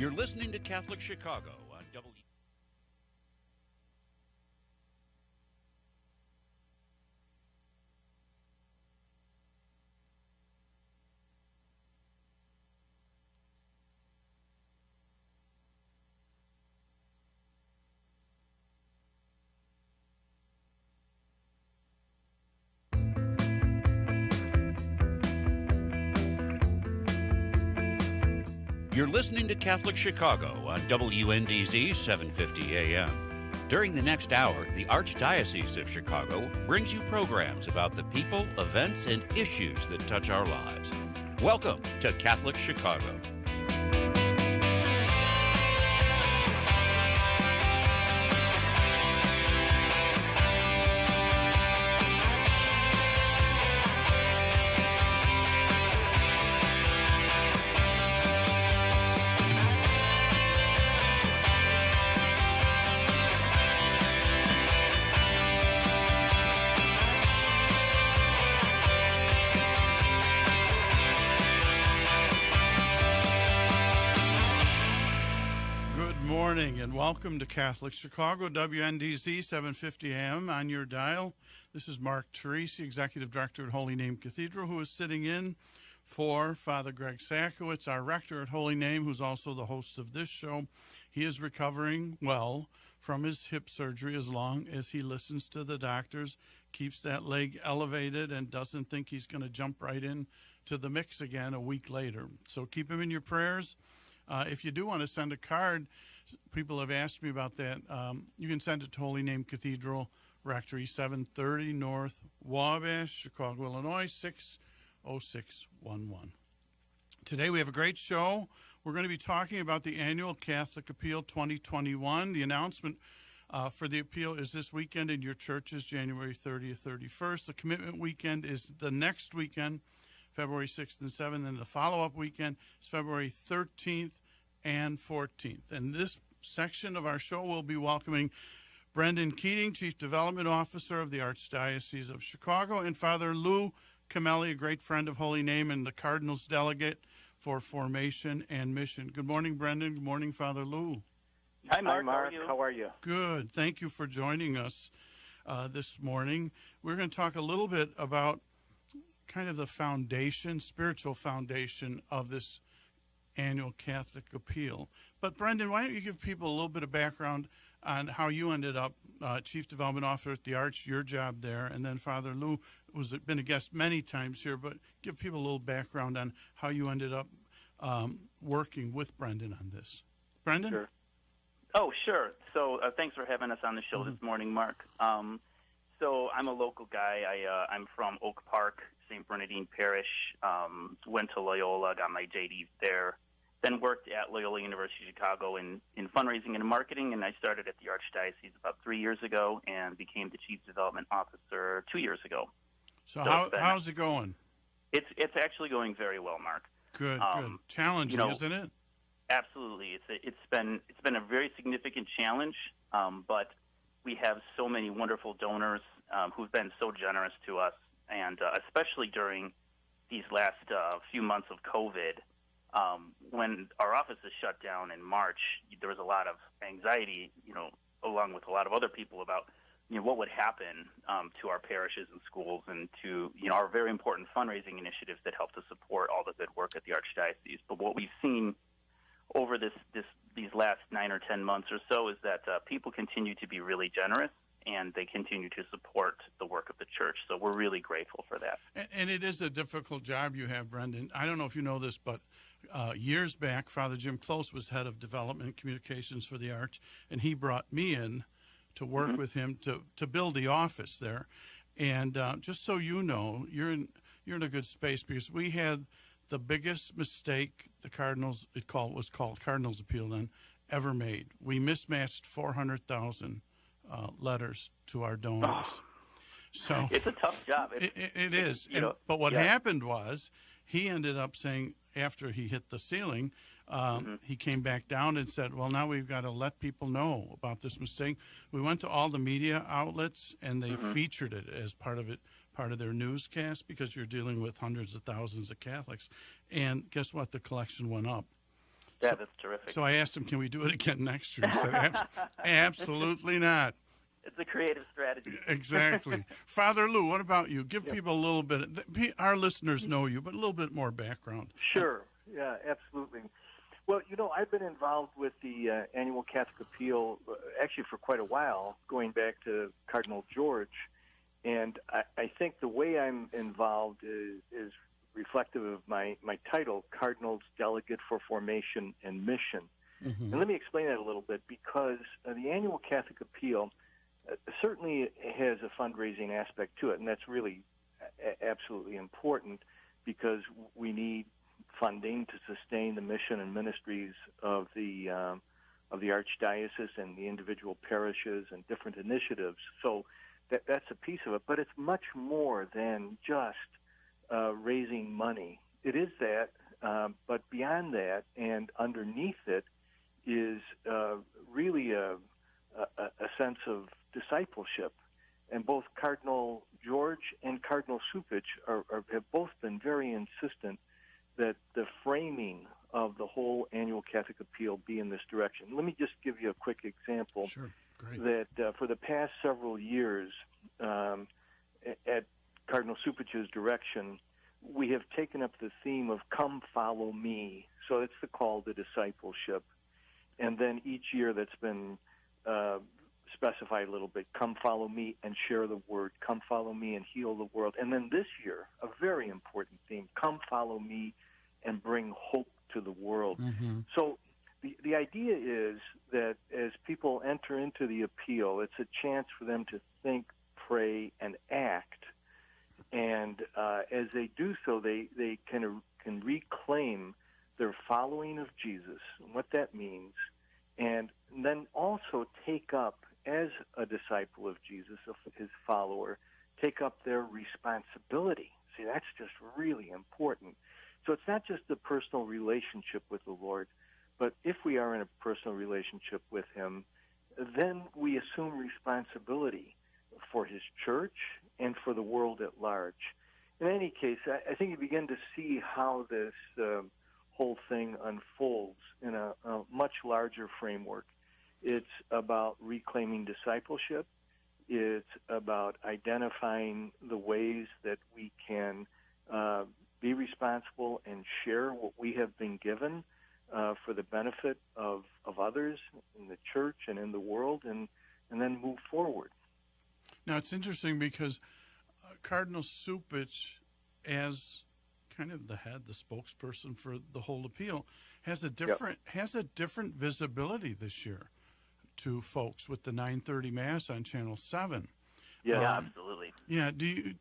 You're listening to Catholic Chicago on W. You're listening to Catholic Chicago on WNDZ 750 AM. During the next hour, the Archdiocese of Chicago brings you programs about the people, events, and issues that touch our lives. Welcome to Catholic Chicago. And welcome to Catholic Chicago, WNDZ 750 AM on your dial. This is Mark Teresi, Executive Director at Holy Name Cathedral, who is sitting in for Father Greg Sakowicz, our Rector at Holy Name, who's also the host of this show. He is recovering well from his hip surgery as long as he listens to the doctors, keeps that leg elevated, and doesn't think he's going to jump right in to the mix again a week later. So keep him in your prayers. If you do want to send a card, people have asked me about that. You can send it to Holy Name Cathedral, Rectory, 730 North Wabash, Chicago, Illinois, 60611. Today we have a great show. We're going to be talking about the annual Catholic Appeal 2021. The announcement for the appeal is this weekend in your churches, January 30th, 31st. The commitment weekend is the next weekend, February 6th and 7th, and the follow-up weekend is February 13th and 14th. And this section of our show will be welcoming Brendan Keating, Chief Development Officer of the Archdiocese of Chicago, and Father Lou Cameli, a great friend of Holy Name and the Cardinal's Delegate for Formation and Mission. Good morning, Brendan. Good morning, Father Lou. Hi, Mark. How are you? Good. Thank you for joining us this morning. We're going to talk a little bit about kind of the foundation, spiritual foundation of this annual Catholic Appeal. But Brendan, why don't you give people a little bit of background on how you ended up Chief Development Officer at the Arch, your job there, and then Father Lou was been a guest many times here, but give people a little background on how you ended up working with Brendan on this. Brendan? Sure. Oh, sure. So thanks for having us on the show this morning, Mark. So I'm a local guy. I'm from Oak Park, St. Bernardine Parish. Went to Loyola, got my JD there. Then worked at Loyola University Chicago in fundraising and marketing, and I started at the Archdiocese about 3 years ago and became the Chief Development Officer 2 years ago. So how's it going? It's actually going very well, Mark. Good, good. Challenging, isn't it? Absolutely. It's been a very significant challenge, but we have so many wonderful donors who've been so generous to us, and especially during these last few months of COVID. When our offices shut down in March, there was a lot of anxiety, along with a lot of other people about, what would happen to our parishes and schools and to, our very important fundraising initiatives that help to support all the good work at the Archdiocese. But what we've seen over these last 9 or 10 months or so is that people continue to be really generous, and they continue to support the work of the church. So we're really grateful for that. And it is a difficult job you have, Brendan. I don't know if you know this, but years back, Father Jim Close was head of development communications for the Arch, and he brought me in to work with him to build the office there. And just so you know, you're in a good space, because we had the biggest mistake the Cardinals, was called Cardinal's Appeal then, ever made. We mismatched 400,000 letters to our donors. So it's a tough job. It is. But what happened was he ended up saying, after he hit the ceiling, he came back down and said, well, now we've got to let people know about this mistake. We went to all the media outlets, and they featured it as part of their newscast, because you're dealing with hundreds of thousands of Catholics. And guess what? The collection went up. Yeah, that's terrific. So I asked him, can we do it again next year? He said, absolutely not. It's a creative strategy. Exactly. Father Lou, what about you? Give people a little bit, our listeners know you, but a little bit more background. Sure. Yeah, absolutely. Well, I've been involved with the annual Catholic Appeal actually for quite a while, going back to Cardinal George. And I think the way I'm involved is reflective of my title, Cardinal's Delegate for Formation and Mission. Mm-hmm. And let me explain that a little bit, because the annual Catholic Appeal certainly has a fundraising aspect to it, and that's really absolutely important, because we need funding to sustain the mission and ministries of the archdiocese and the individual parishes and different initiatives. So that's a piece of it, but it's much more than just raising money. It is that, but beyond that and underneath it is really a sense of discipleship. And both Cardinal George and Cardinal Supich have both been very insistent that the framing of the whole annual Catholic Appeal be in this direction. Let me just give you a quick example. Sure. Great. That for the past several years, at Cardinal Supich's direction, we have taken up the theme of "Come Follow Me." So it's the call to discipleship. And then each year that's been specified a little bit: "Come follow me and share the word. Come follow me and heal the world." And then this year, a very important theme: "Come follow me and bring hope to the world." Mm-hmm. So the idea is that as people enter into the appeal, it's a chance for them to think, pray, and act. And as they do so, they can reclaim their following of Jesus and what that means, and then also take up, as a disciple of Jesus, his follower, take up their responsibility. See, that's just really important. So it's not just the personal relationship with the Lord, but if we are in a personal relationship with him, then we assume responsibility for his church and for the world at large. In any case, I think you begin to see how this whole thing unfolds in a much larger framework. It's about reclaiming discipleship. It's about identifying the ways that we can be responsible and share what we have been given for the benefit of others in the church and in the world, and then move forward. Now, it's interesting because Cardinal Supich, as kind of the head, the spokesperson for the whole appeal, has a different visibility this year to folks with the 9:30 Mass on Channel 7. Yeah, absolutely. Yeah,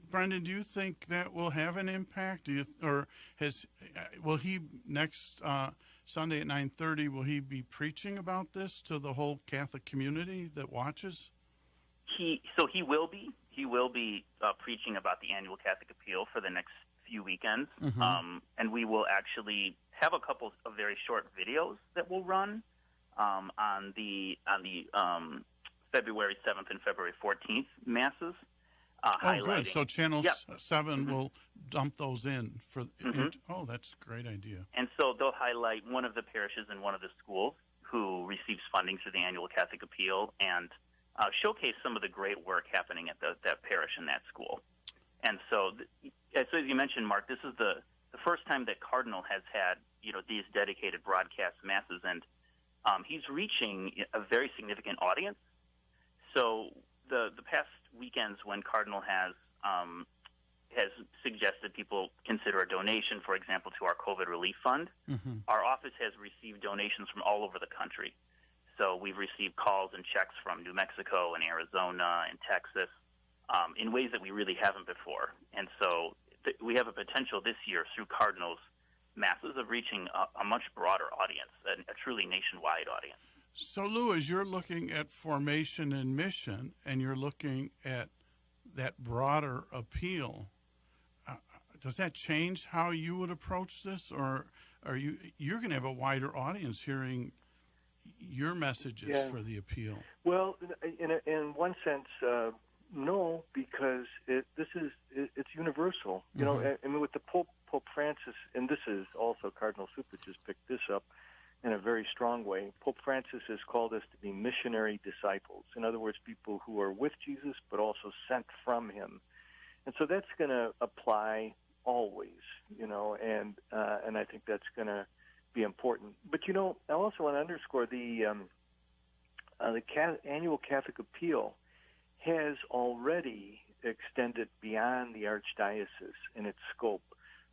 Brendan, do you think that will have an impact? Will he next Sunday at 9:30? Will he be preaching about this to the whole Catholic community that watches? He will be preaching about the annual Catholic Appeal for the next few weekends, mm-hmm. And we will actually have a couple of very short videos that will run on the February 7th and February 14th masses. Good. So Channel 7 mm-hmm. will dump those in for. Mm-hmm. That's a great idea. And so they'll highlight one of the parishes in one of the schools who receives funding through the annual Catholic Appeal, and showcase some of the great work happening at that parish and that school. And so, as you mentioned, Mark, this is the first time that Cardinal has had these dedicated broadcast masses, and he's reaching a very significant audience. So the past weekends when Cardinal has suggested people consider a donation, for example, to our COVID relief fund, mm-hmm. our office has received donations from all over the country. So we've received calls and checks from New Mexico and Arizona and Texas in ways that we really haven't before. And so we have a potential this year through Cardinal's masses of reaching a much broader audience, a truly nationwide audience. So, Lou, as you're looking at formation and mission, and you're looking at that broader appeal, does that change how you would approach this, or are you're going to have a wider audience hearing your messages for the appeal? Well, in one sense, no, because it's universal. Mm-hmm. I mean, with the Pope Francis, and this is also Cardinal Supich has picked this up. in a very strong way. Pope Francis has called us to be missionary disciples. In other words, people who are with Jesus but also sent from him. And so that's going to apply always, and I think that's going to be important. But, I also want to underscore the annual Catholic Appeal has already extended beyond the Archdiocese in its scope,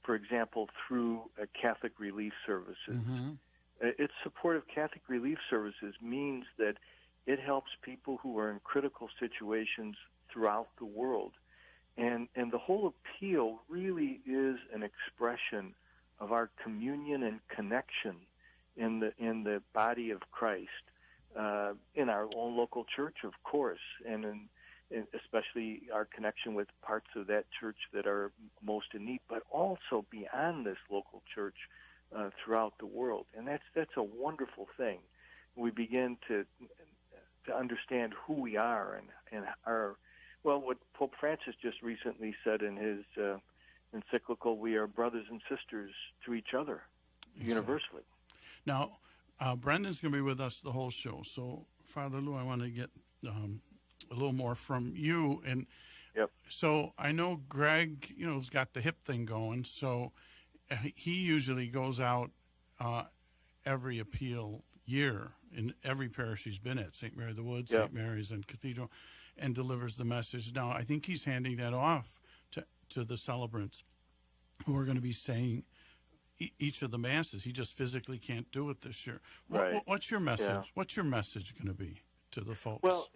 for example, through Catholic Relief Services. Mm-hmm. Its support of Catholic Relief Services means that it helps people who are in critical situations throughout the world. And the whole appeal really is an expression of our communion and connection in the body of Christ, in our own local church, of course, and especially our connection with parts of that church that are most in need, but also beyond this local church throughout the world. And that's a wonderful thing. We begin to understand who we are and our, well, what Pope Francis just recently said in his encyclical, we are brothers and sisters to each other, universally. Now, Brendan's going to be with us the whole show. So, Father Lou, I want to get a little more from you. And yep. So I know Greg, has got the hip thing going. So he usually goes out every appeal year in every parish he's been at, St. Mary of the Woods, yep. St. Mary's, and Cathedral, and delivers the message. Now, I think he's handing that off to the celebrants who are going to be saying each of the masses. He just physically can't do it this year. Right. What's your message? Yeah. What's your message going to be to the folks? Well,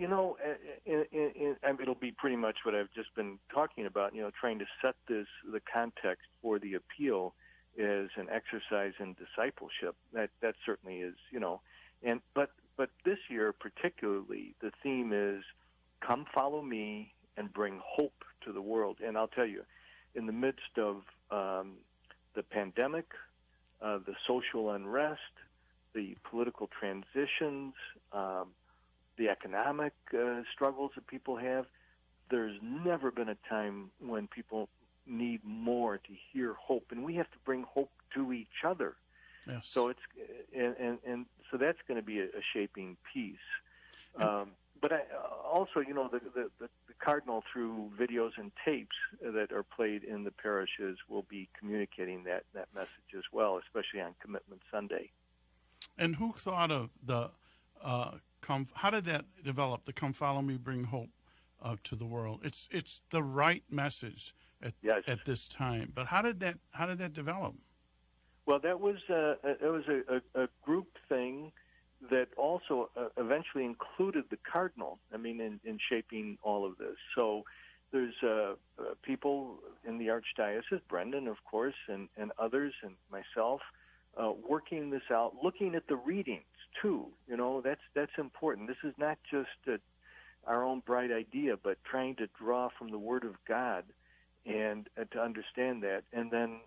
it'll be pretty much what I've just been talking about, trying to set the context for the appeal as an exercise in discipleship. That certainly is, but this year particularly, the theme is come follow me and bring hope to the world. And I'll tell you, in the midst of the pandemic, the social unrest, the political transitions, the economic struggles that people have, there's never been a time when people need more to hear hope, and we have to bring hope to each other. Yes. So it's and so that's going to be a shaping piece. But I also, the Cardinal, through videos and tapes that are played in the parishes, will be communicating that message as well, especially on Commitment Sunday. And who thought of the how did that develop? The "Come Follow Me, Bring Hope" to the world. It's the right message at this time. But how did that develop? Well, that was a group thing that also eventually included the Cardinal. I mean, in shaping all of this. So there's people in the Archdiocese, Brendan, of course, and others, and myself, working this out, looking at the readings too. That's important. This is not just our own bright idea, but trying to draw from the Word of God and to understand that, and then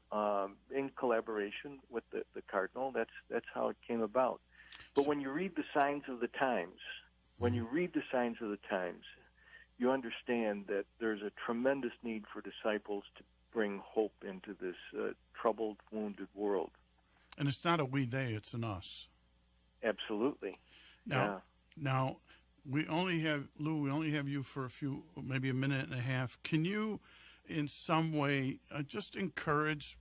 in collaboration with the Cardinal, that's how it came about. But when you read the signs of the times, you understand that there's a tremendous need for disciples to bring hope into this troubled, wounded world. And it's not a we, they, it's an us. Absolutely. Now, we only have you for maybe a minute and a half. Can you, in some way, just encourage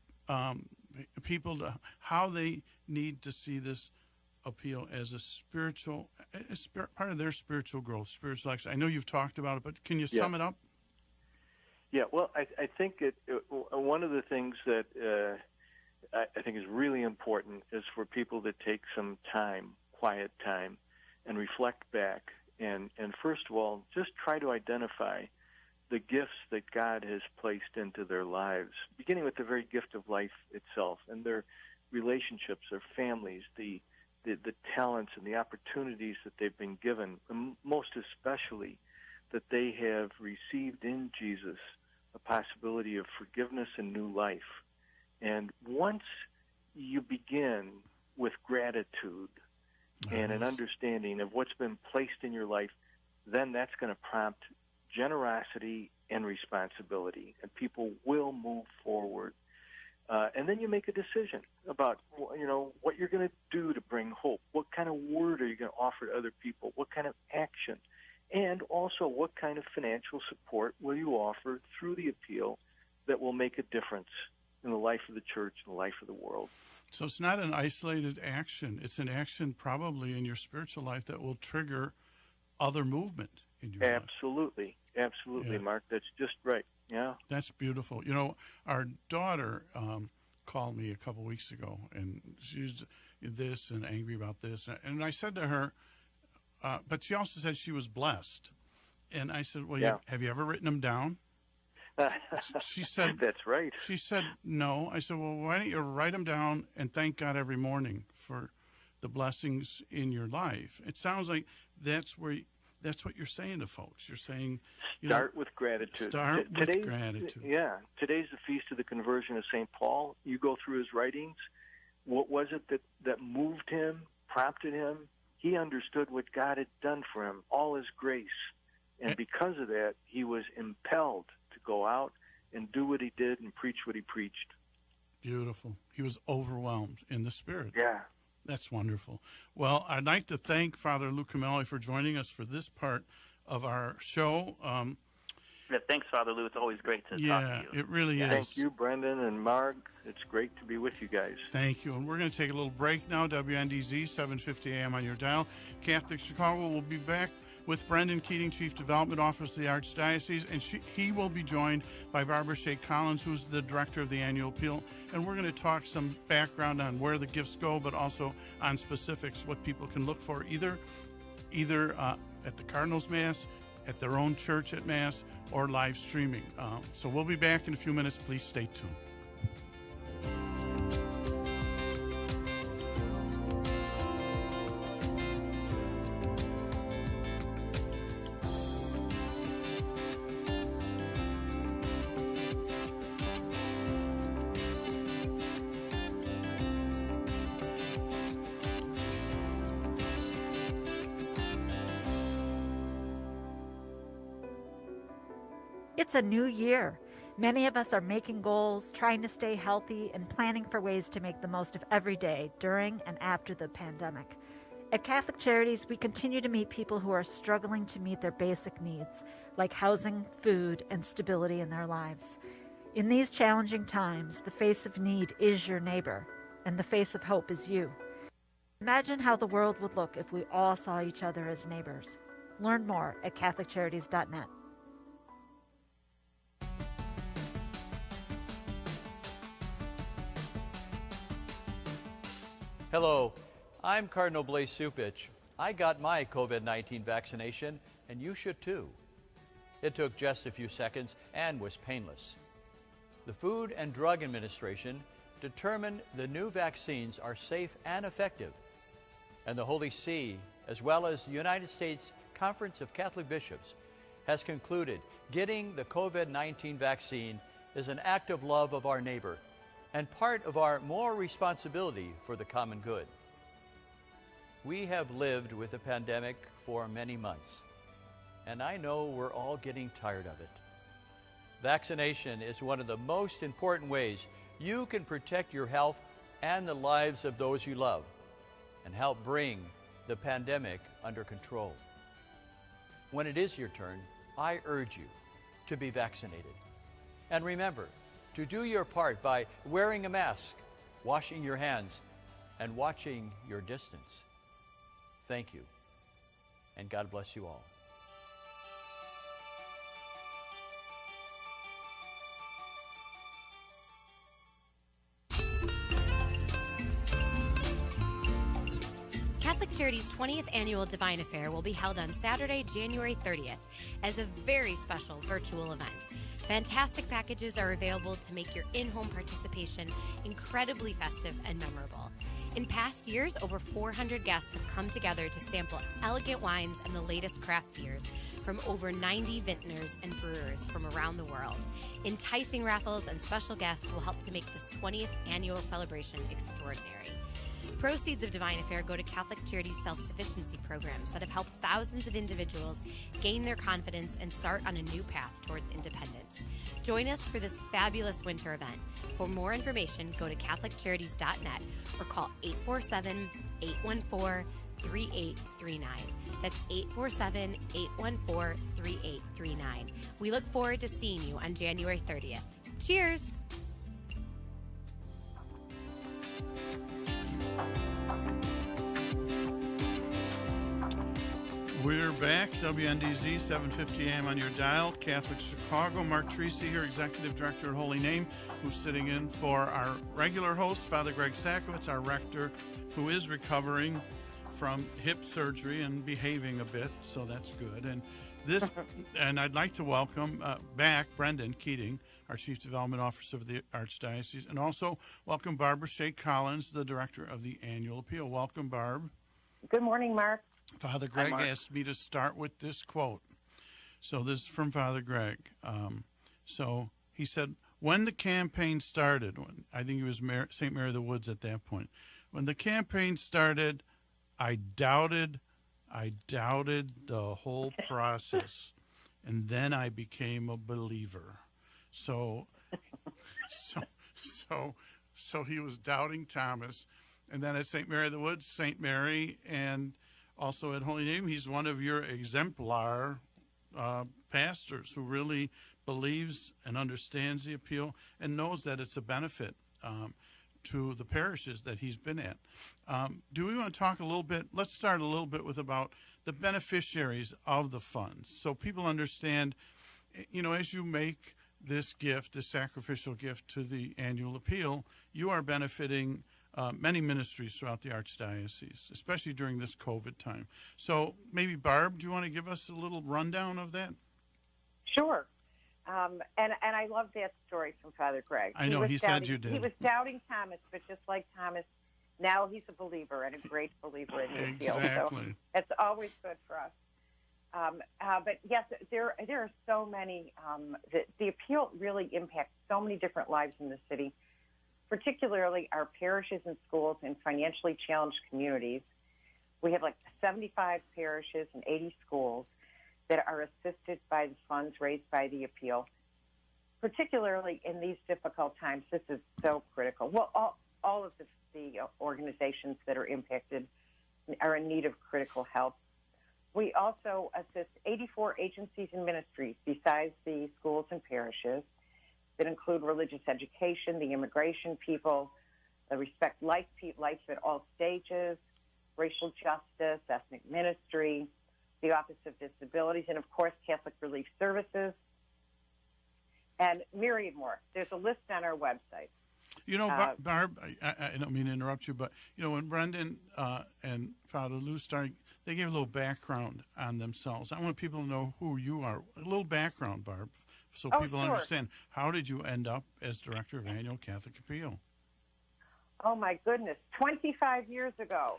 people to how they need to see this appeal as part of their spiritual growth, spiritual action? I know you've talked about it, but can you sum it up? Yeah, well, I think one of the things that I think is really important is for people to take some time, quiet time, and reflect back. And first of all, just try to identify the gifts that God has placed into their lives, beginning with the very gift of life itself and their relationships, their families, the talents and the opportunities that they've been given, and most especially that they have received in Jesus a possibility of forgiveness and new life. And once you begin with gratitude and an understanding of what's been placed in your life, then that's going to prompt generosity and responsibility, and people will move forward. And then you make a decision about, what you're going to do to bring hope. What kind of word are you going to offer to other people? What kind of action? And also, what kind of financial support will you offer through the appeal that will make a difference in the life of the church and the life of the world? So it's not an isolated action. It's an action probably in your spiritual life that will trigger other movement in your life. Absolutely, Yeah. Mark. That's just right. Yeah. That's beautiful. Our daughter called me a couple weeks ago, and she's this and angry about this. And I said to her, but she also said she was blessed. And I said, well, Yeah. have you ever written them down? She said, That's right. She said, no. I said, well, why don't you write them down and thank God every morning for the blessings in your life? It sounds like that's what you're saying to folks. You're saying, Start with gratitude. Start with gratitude. Yeah. Today's the feast of the conversion of St. Paul. You go through his writings. What was it that moved him, prompted him? He understood what God had done for him, all his grace. And because of that, he was impelled to go out and do what he did and preach what he preached. Beautiful. He was overwhelmed in the Spirit. Yeah. That's wonderful. Well, I'd like to thank Father Lou Cameli for joining us for this part of our show. Thanks, Father Lou. It's always great to talk to you. Yeah, it really is. Thank you, Brendan and Marg. It's great to be with you guys. Thank you. And we're going to take a little break now. WNDZ, 750 AM on your dial. Catholic Chicago will be back with Brendan Keating, Chief Development Officer of the Archdiocese, and he will be joined by Barbara Shea Collins, who's the Director of the Annual Appeal, and we're going to talk some background on where the gifts go, but also on specifics, what people can look for, either at the Cardinal's Mass, at their own church at Mass, or live streaming. So we'll be back in a few minutes. Please stay tuned. It's a new year. Many of us are making goals, trying to stay healthy, and planning for ways to make the most of every day during and after the pandemic. At Catholic Charities, we continue to meet people who are struggling to meet their basic needs, like housing, food, and stability in their lives. In these challenging times, the face of need is your neighbor, and the face of hope is you. Imagine how the world would look if we all saw each other as neighbors. Learn more at CatholicCharities.net. Hello, I'm Cardinal Blaise Supich. I got my COVID-19 vaccination, and you should too. It took just a few seconds and was painless. The Food and Drug Administration determined the new vaccines are safe and effective, and the Holy See, as well as the United States Conference of Catholic Bishops, has concluded getting the COVID-19 vaccine is an act of love of our neighbor and part of our moral responsibility for the common good. We have lived with the pandemic for many months, and I know we're all getting tired of it. Vaccination is one of the most important ways you can protect your health and the lives of those you love and help bring the pandemic under control. When it is your turn, I urge you to be vaccinated. And remember, to do your part by wearing a mask, washing your hands, and watching your distance. Thank you, and God bless you all. Catholic Charities' 20th Annual Divine Affair will be held on Saturday, January 30th as a very special virtual event. Fantastic packages are available to make your in-home participation incredibly festive and memorable. In past years, over 400 guests have come together to sample elegant wines and the latest craft beers from over 90 vintners and brewers from around the world. Enticing raffles and special guests will help to make this 20th annual celebration extraordinary. Proceeds of Divine Affair go to Catholic Charities self-sufficiency programs that have helped thousands of individuals gain their confidence and start on a new path towards independence. Join us for this fabulous winter event. For more information, go to CatholicCharities.net or call 847-814-3839. That's 847-814-3839. We look forward to seeing you on January 30th. Cheers! We're back, WNDZ, 750 AM on your dial. Catholic Chicago. Mark Teresi here, Executive Director at Holy Name, who's sitting in for our regular host, Father Greg Sakowicz, our rector, who is recovering from hip surgery and behaving a bit, so that's good. And I'd like to welcome back Brendan Keating, our Chief Development Officer of the Archdiocese, and also welcome Barbara Shea Collins, the Director of the Annual Appeal. Welcome, Barb. Good morning, Mark. Father Greg asked me to start with this quote. So this is from Father Greg. So he said, when the campaign started, I think he was St. Mary of the Woods at that point, when the campaign started, I doubted the whole process, and then I became a believer. So he was doubting Thomas, and then at St. Mary of the Woods, St. Mary, and also at Holy Name, he's one of your exemplar pastors who really believes and understands the appeal and knows that it's a benefit to the parishes that he's been at. Do we want to talk a little bit? Let's start a little bit with about the beneficiaries of the funds, so people understand, as you make this gift, this sacrificial gift to the annual appeal, you are benefiting many ministries throughout the Archdiocese, especially during this COVID time. So maybe, Barb, do you want to give us a little rundown of that? Sure. And I love that story from Father Greg. I know, he said you did. He was doubting Thomas, but just like Thomas, now he's a believer and a great believer in the appeal. Exactly. So it's always good for us. But yes, there are so many. The appeal really impacts so many different lives in the city, particularly our parishes and schools in financially challenged communities. We have like 75 parishes and 80 schools that are assisted by the funds raised by the appeal. Particularly in these difficult times, this is so critical. Well, all of the organizations that are impacted are in need of critical help. We also assist 84 agencies and ministries besides the schools and parishes that include religious education, the immigration people, the Respect Life at all stages, racial justice, ethnic ministry, the Office of Disabilities, and of course, Catholic Relief Services, and myriad more. There's a list on our website. Barb, I don't mean to interrupt you, but, when Brendan and Father Lou started, they gave a little background on themselves. I want people to know who you are. A little background, Barb, so people understand. How did you end up as Director of Annual Catholic Appeal? Oh, my goodness. 25 years ago.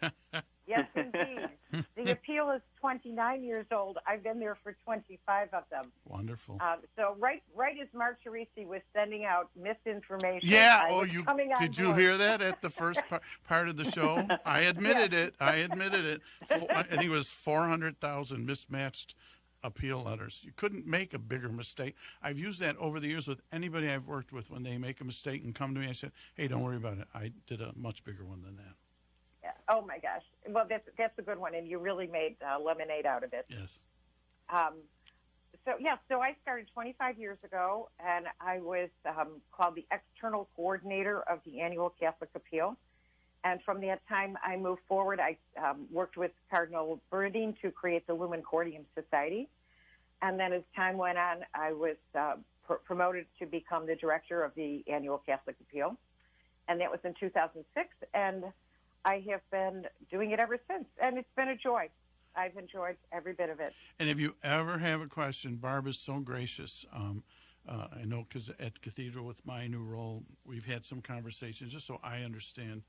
Yes, indeed. The appeal is 29 years old. I've been there for 25 of them. Wonderful. So right as Mark Teresi was sending out misinformation. Yeah. Did you hear that at the first part of the show? I admitted it. I think it was 400,000 mismatched appeal letters. You couldn't make a bigger mistake. I've used that over the years with anybody I've worked with. When they make a mistake and come to me, I said, hey, don't worry about it. I did a much bigger one than that. Yeah. Oh, my gosh. Well, that's a good one, and you really made lemonade out of it. Yes. So I started 25 years ago, and I was called the External Coordinator of the Annual Catholic Appeal. And from that time, I moved forward. I worked with Cardinal Bernardine to create the Lumen Cordium Society. And then as time went on, I was promoted to become the Director of the Annual Catholic Appeal. And that was in 2006. And I have been doing it ever since. And it's been a joy. I've enjoyed every bit of it. And if you ever have a question, Barb is so gracious. I know because at Cathedral with my new role, we've had some conversations just so I understand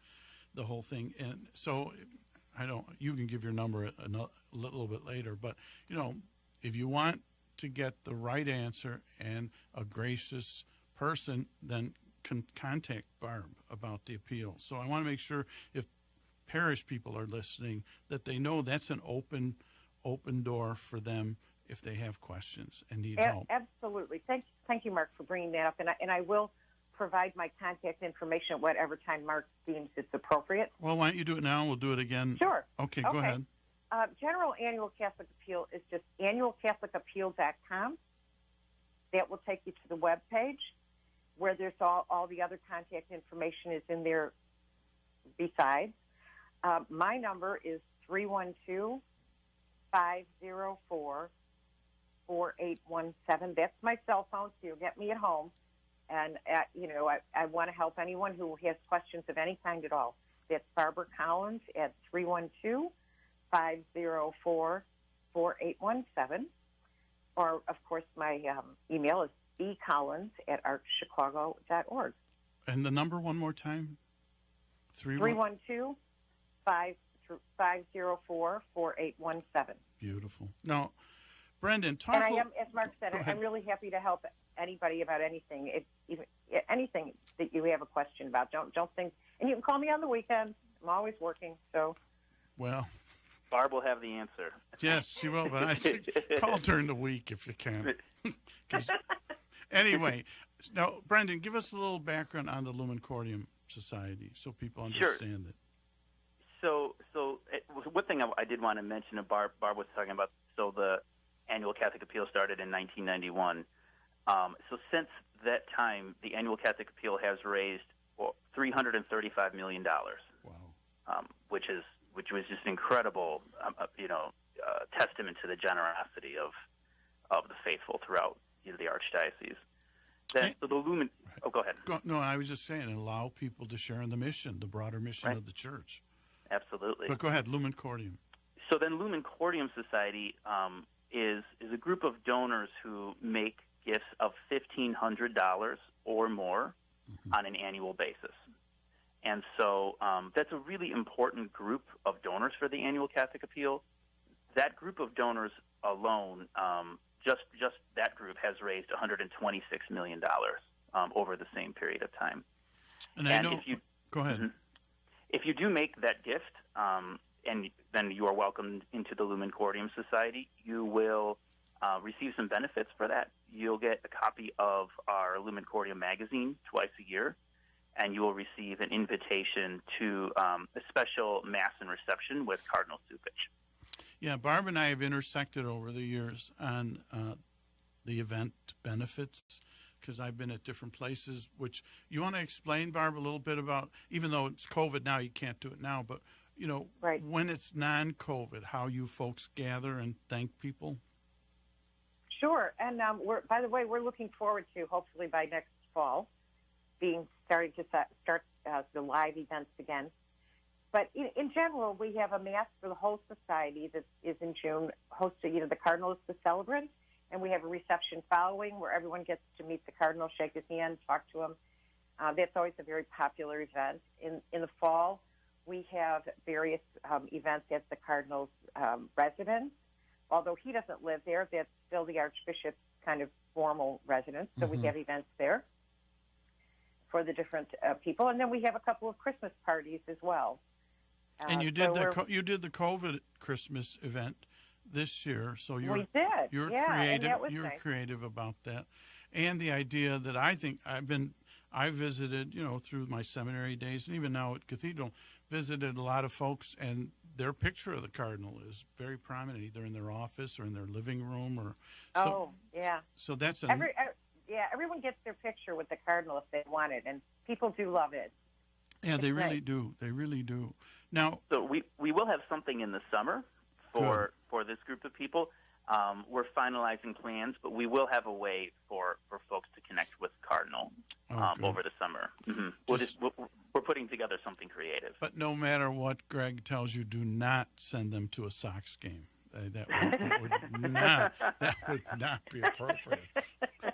the whole thing. And so you can give your number a little bit later, but if you want to get the right answer and a gracious person, then contact Barb about the appeal. So I want to make sure if parish people are listening, that they know that's an open door for them if they have questions and need help. Absolutely. Thank you, Mark, for bringing that up. And I will provide my contact information at whatever time Mark deems it's appropriate. Well, why don't you do it now? We'll do it again. Sure. Okay, go ahead. General Annual Catholic Appeal is just annualcatholicappeal.com. That will take you to the web page where there's all the other contact information is in there besides. My number is 312-504-4817. That's my cell phone, so you'll get me at home. And, I want to help anyone who has questions of any kind at all. That's Barbara Collins at 312-504-4817. Or, of course, my email is bcollins@archchicago.org. And the number one more time? 312-504-4817. Beautiful. Now, Brendan, talk. And I am, as Mark said, I'm really happy to help anybody about anything. Anything that you have a question about. Don't think. And you can call me on the weekend. I'm always working. So. Well. Barb will have the answer. Yes, she will. But I think call during the week if you can. Anyway, now, Brendan, give us a little background on the Lumen Cordium Society so people understand it. So one thing I did want to mention, Barb was talking about, so the Annual Catholic Appeal started in 1991. So since that time, the Annual Catholic Appeal has raised $335 million. Wow. Which was just an incredible, testament to the generosity of the faithful throughout the archdiocese. So the Lumen. Oh, go ahead. No, I was just saying, allow people to share in the mission, the broader mission of the church. Absolutely. But go ahead, Lumen Cordium. So then, Lumen Cordium Society is a group of donors who make gifts of $1,500 or more on an annual basis. And so that's a really important group of donors for the Annual Catholic Appeal. That group of donors alone, just that group has raised $126 million over the same period of time. And I know. Go ahead. If you do make that gift, and then you are welcomed into the Lumen Cordium Society, you will receive some benefits for that. You'll get a copy of our Lumen Cordium magazine twice a year, and you will receive an invitation to a special Mass and reception with Cardinal Supich. Yeah, Barb and I have intersected over the years on the event benefits because I've been at different places, which you want to explain, Barb, a little bit about, even though it's COVID now, you can't do it now, but, when it's non-COVID, how you folks gather and thank people? Sure. And by the way, we're looking forward to, hopefully by next fall, starting to start the live events again. But in general, we have a Mass for the whole society that is in June, hosted, the Cardinal is the celebrant, and we have a reception following where everyone gets to meet the Cardinal, shake his hand, talk to him. That's always a very popular event. In the fall, we have various events at the Cardinal's residence. Although he doesn't live there, that's still the Archbishop's kind of formal residence, so we have events there for the different people. And then we have a couple of Christmas parties as well. And you did the COVID Christmas event this year, so you're creative about that, and the idea that I think I visited, through my seminary days, and even now at Cathedral, visited a lot of folks, and their picture of the Cardinal is very prominent, either in their office or in their living room, or. So that's everyone gets their picture with the Cardinal if they want it, and people do love it. Yeah, they really do. They really do. Now, so we will have something in the summer for this group of people. We're finalizing plans, but we will have a way for folks to connect with Cardinal over the summer. We're putting together something creative. But no matter what Greg tells you, do not send them to a Sox game. That would not be appropriate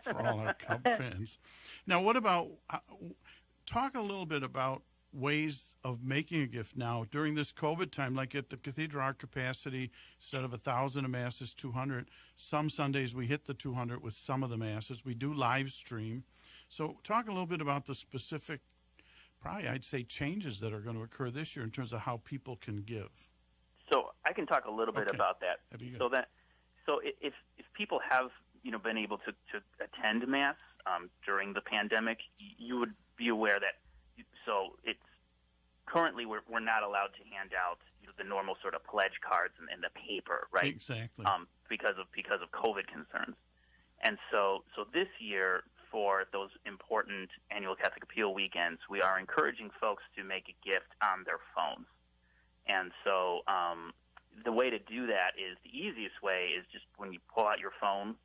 for all our Cub fans. Now, what about talk a little bit about ways of making a gift now during this COVID time, like at the Cathedral, our capacity, instead of 1,000 a Mass is 200. Some Sundays we hit the 200 with some of the Masses. We do live stream. So talk a little bit about the specific probably, I'd say, changes that are going to occur this year in terms of how people can give. So I can talk a little bit about that. That'd be good. So if people have been able to attend Mass during the pandemic, you would be aware that. So it's currently we're not allowed to hand out the normal sort of pledge cards and the paper, right? Exactly. Because of COVID concerns, and so this year for those important annual Catholic Appeal weekends, we are encouraging folks to make a gift on their phones, and so the way to do that is the easiest way is just when you pull out your phone,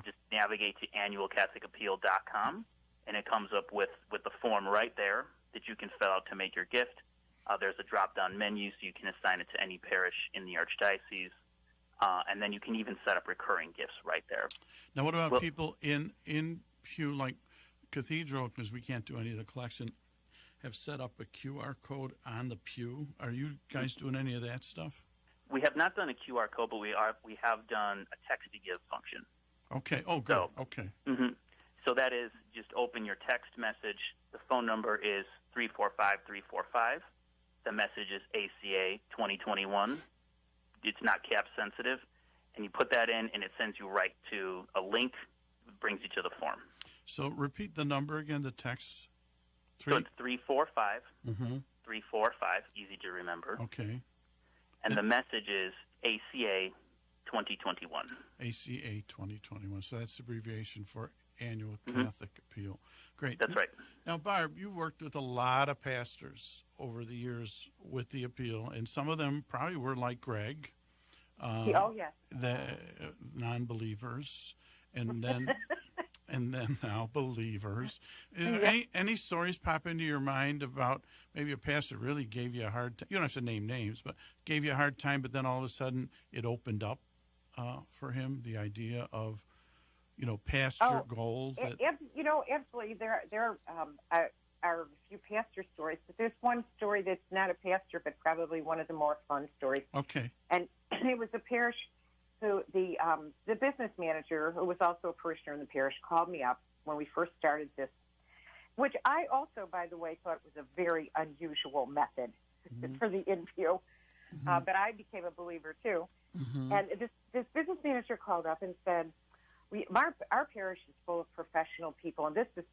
just navigate to annualcatholicappeal.com, and it comes up with the form right there that you can fill out to make your gift. There's a drop-down menu, so you can assign it to any parish in the Archdiocese, and then you can even set up recurring gifts right there. Now, what about people in pew, like Cathedral, because we can't do any of the collection, have set up a QR code on the pew? Are you guys doing any of that stuff? We have not done a QR code, but we have done a text-to-give function. Okay. Oh, good. Okay. Mm-hmm. So that is just open your text message. The phone number is 345-345. The message is ACA 2021. It's not cap sensitive. And you put that in, and it sends you right to a link, brings you to the form. So repeat the number again, the text. So it's 345. 345, easy to remember. Okay. And the message is ACA 2021. ACA 2021. So that's the abbreviation for Annual Catholic Appeal. Great. That's right. Now, Barb, you've worked with a lot of pastors over the years with the appeal, and some of them probably were like Greg. Yes. The non-believers, and then now believers. Is there any stories pop into your mind about maybe a pastor really gave you a hard time? You don't have to name names, but gave you a hard time, but then all of a sudden it opened up for him, the idea of, pastor goals. Absolutely. There are a few pastor stories, but there's one story that's not a pastor, but probably one of the more fun stories. Okay. And it was a parish who the business manager, who was also a parishioner in the parish, called me up when we first started this, which I also, by the way, thought was a very unusual method for the interview. But I became a believer too. And this business manager called up and said, our parish is full of professional people, and this is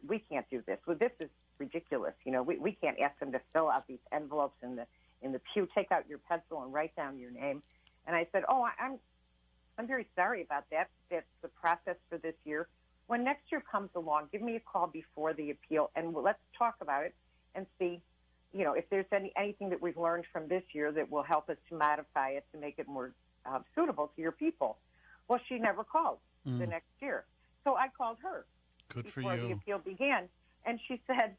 we can't do this. Well, this is ridiculous. We can't ask them to fill out these envelopes in the pew. Take out your pencil and write down your name. And I said, I'm very sorry about that. That's the process for this year. When next year comes along, give me a call before the appeal, and let's talk about it and see, if there's anything that we've learned from this year that will help us to modify it to make it more suitable to your people. Well, she never called the next year. So I called her before the appeal began, and she said,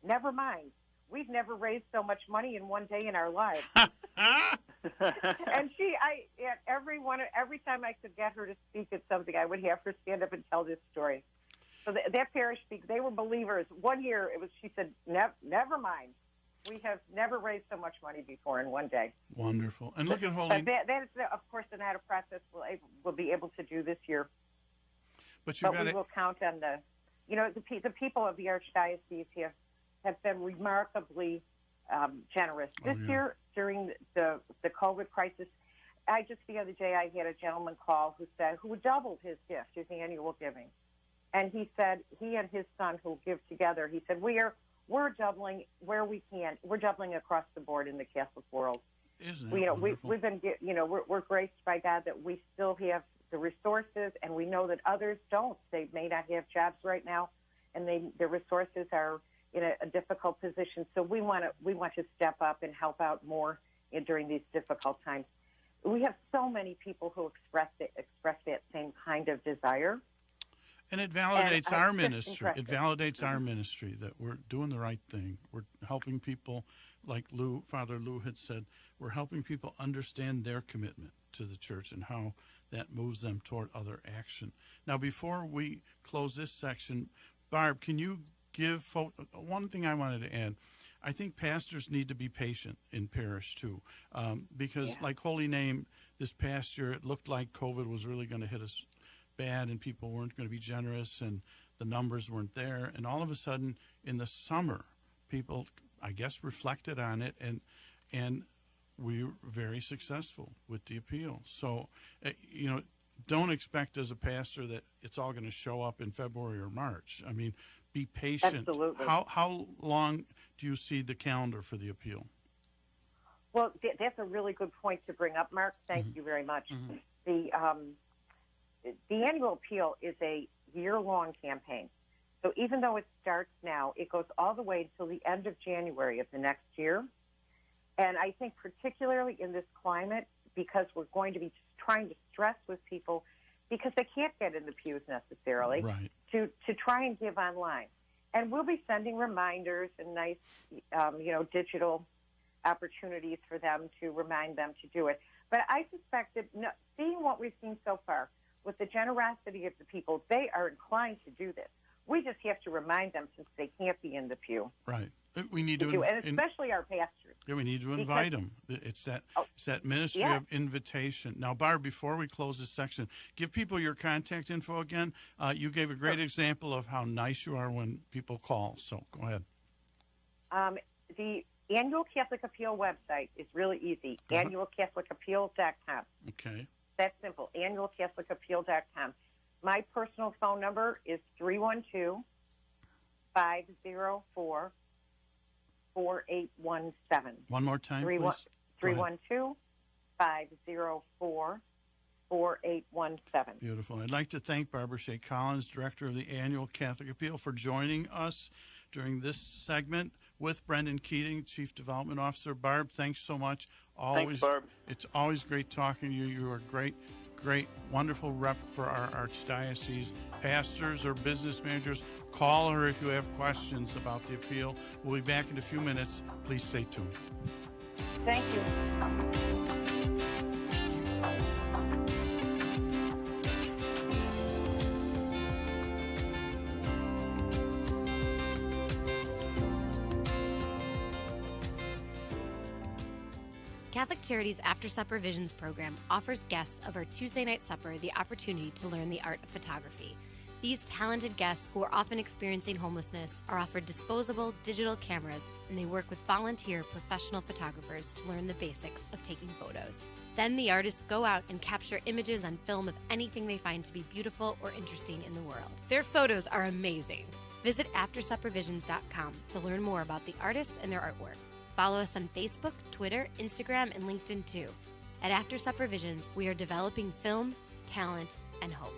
never mind. We've never raised so much money in one day in our lives. And every time I could get her to speak at something, I would have her stand up and tell this story. So that parish speaks. They were believers. One year, she said, never mind. We have never raised so much money before in one day. Wonderful. And look at Holy... That is, of course, not a process we'll be able to do this year. But we will count on the people of the Archdiocese have been remarkably generous. This year, during the COVID crisis, the other day I had a gentleman call who doubled his gift, his annual giving. And he said he and his son who give together, he said, we're doubling where we can. We're doubling across the board in the Catholic world. Isn't that wonderful? We've been, we're graced by God that we still have the resources, and we know that others don't. They may not have jobs right now, and their resources are in a difficult position. So we want to step up and help out more during these difficult times. We have so many people who express that same kind of desire. And it validates our ministry. It validates our ministry that we're doing the right thing. We're helping people, like Father Lou had said, we're helping people understand their commitment to the church and how that moves them toward other action. Now, before we close this section, Barb, can you give one thing I wanted to add? I think pastors need to be patient in parish, too, because like Holy Name, this past year, it looked like COVID was really going to hit us bad and people weren't going to be generous and the numbers weren't there. And all of a sudden, in the summer people, I guess, reflected on it, and we were very successful with the appeal. So, don't expect as a pastor that it's all going to show up in February or March. I mean, be patient. Absolutely. How long do you see the calendar for the appeal? Well, that's a really good point to bring up, Mark. Thank you very much. The annual appeal is a year-long campaign. So even though it starts now, it goes all the way until the end of January of the next year. And I think particularly in this climate, because we're going to be trying to stress with people because they can't get in the pews necessarily, right, to try and give online. And we'll be sending reminders and nice, digital opportunities for them to remind them to do it. But I suspect that seeing what we've seen so far with the generosity of the people, they are inclined to do this. We just have to remind them since they can't be in the pew. Right. We need to, and especially our pastors. Yeah, we need to invite them. It's that ministry of invitation. Now, Barb, before we close this section, give people your contact info again. You gave a great example of how nice you are when people call. So go ahead. The Annual Catholic Appeal website is really easy. AnnualCatholicAppeal.com. Okay. That's simple. AnnualCatholicAppeal.com. My personal phone number is 312-504-4817. One more time, please. 312-504-4817. Beautiful. I'd like to thank Barbara Shea Collins, Director of the Annual Catholic Appeal, for joining us during this segment with Brendan Keating, Chief Development Officer. Barb, thanks so much. Thanks, Barb. It's always great talking to you. You are a great, wonderful rep for our archdiocese. Pastors or business managers, call her if you have questions about the appeal. We'll be back in a few minutes. Please stay tuned. Thank you. Catholic Charities After Supper Visions program offers guests of our Tuesday night supper the opportunity to learn the art of photography. These talented guests, who are often experiencing homelessness, are offered disposable digital cameras, and they work with volunteer professional photographers to learn the basics of taking photos. Then the artists go out and capture images on film of anything they find to be beautiful or interesting in the world. Their photos are amazing. Visit AfterSupperVisions.com to learn more about the artists and their artwork. Follow us on Facebook, Twitter, Instagram, and LinkedIn too. At After Supper Visions, we are developing film, talent, and hope.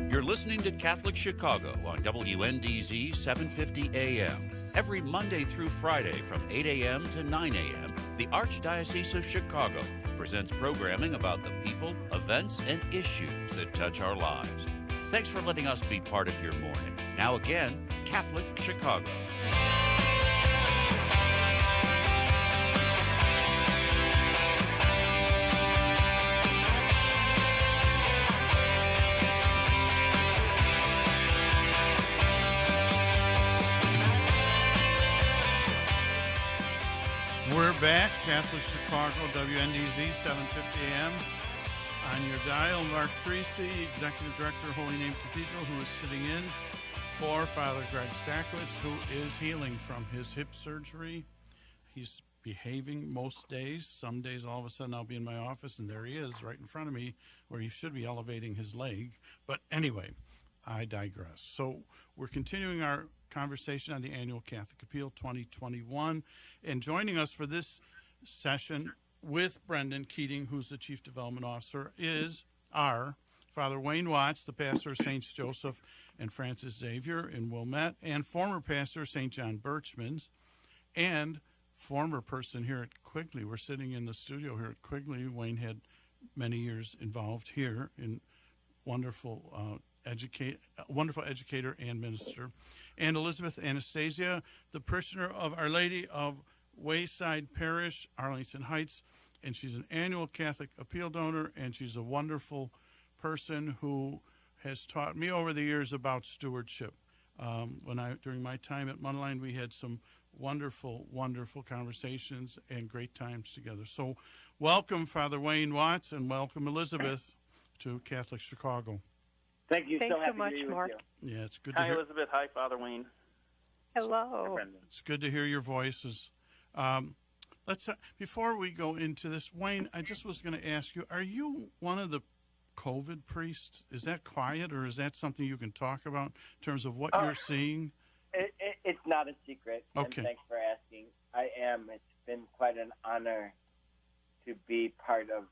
You're listening to Catholic Chicago on WNDZ 750 AM. Every Monday through Friday from 8 a.m. to 9 a.m., the Archdiocese of Chicago presents programming about the people, events, and issues that touch our lives. Thanks for letting us be part of your morning. Now again, Catholic Chicago. We're back, Catholic Chicago, WNDZ, 750 AM. On your dial, Mark Teresi, Executive Director, Holy Name Cathedral, who is sitting in for Father Greg Sakowicz, who is healing from his hip surgery. He's behaving most days. Some days, all of a sudden, I'll be in my office, and there he is right in front of me, where he should be elevating his leg. But anyway, I digress. So we're continuing our conversation on the Annual Catholic Appeal 2021. And joining us for this session with Brendan Keating, who's the Chief Development Officer, is our Father Wayne Watts, the pastor of St. Joseph and Francis Xavier in Wilmette, and former pastor of St. John Birchman's, and former person here at Quigley. We're sitting in the studio here at Quigley. Wayne had many years involved here in wonderful educator and minister. And Elizabeth Anastasia, the parishioner of Our Lady of Wayside Parish, Arlington Heights, and she's an annual Catholic appeal donor, and she's a wonderful person who has taught me over the years about stewardship. During my time at Munline, we had some wonderful conversations and great times together. So welcome, Father Wayne Watts, and welcome, Elizabeth, to Catholic Chicago. Thank you. Thanks so happy so much, to be with Mark. you. Yeah, it's good to Hi, hear. Elizabeth. Hi, Father Wayne. Hello. It's good to hear your voices. Let's before we go into this, Wayne, I just was going to ask you: are you one of the COVID priests? Is that quiet, or is that something you can talk about in terms of what you're seeing? It's not a secret. Okay. And thanks for asking. I am. It's been quite an honor to be part of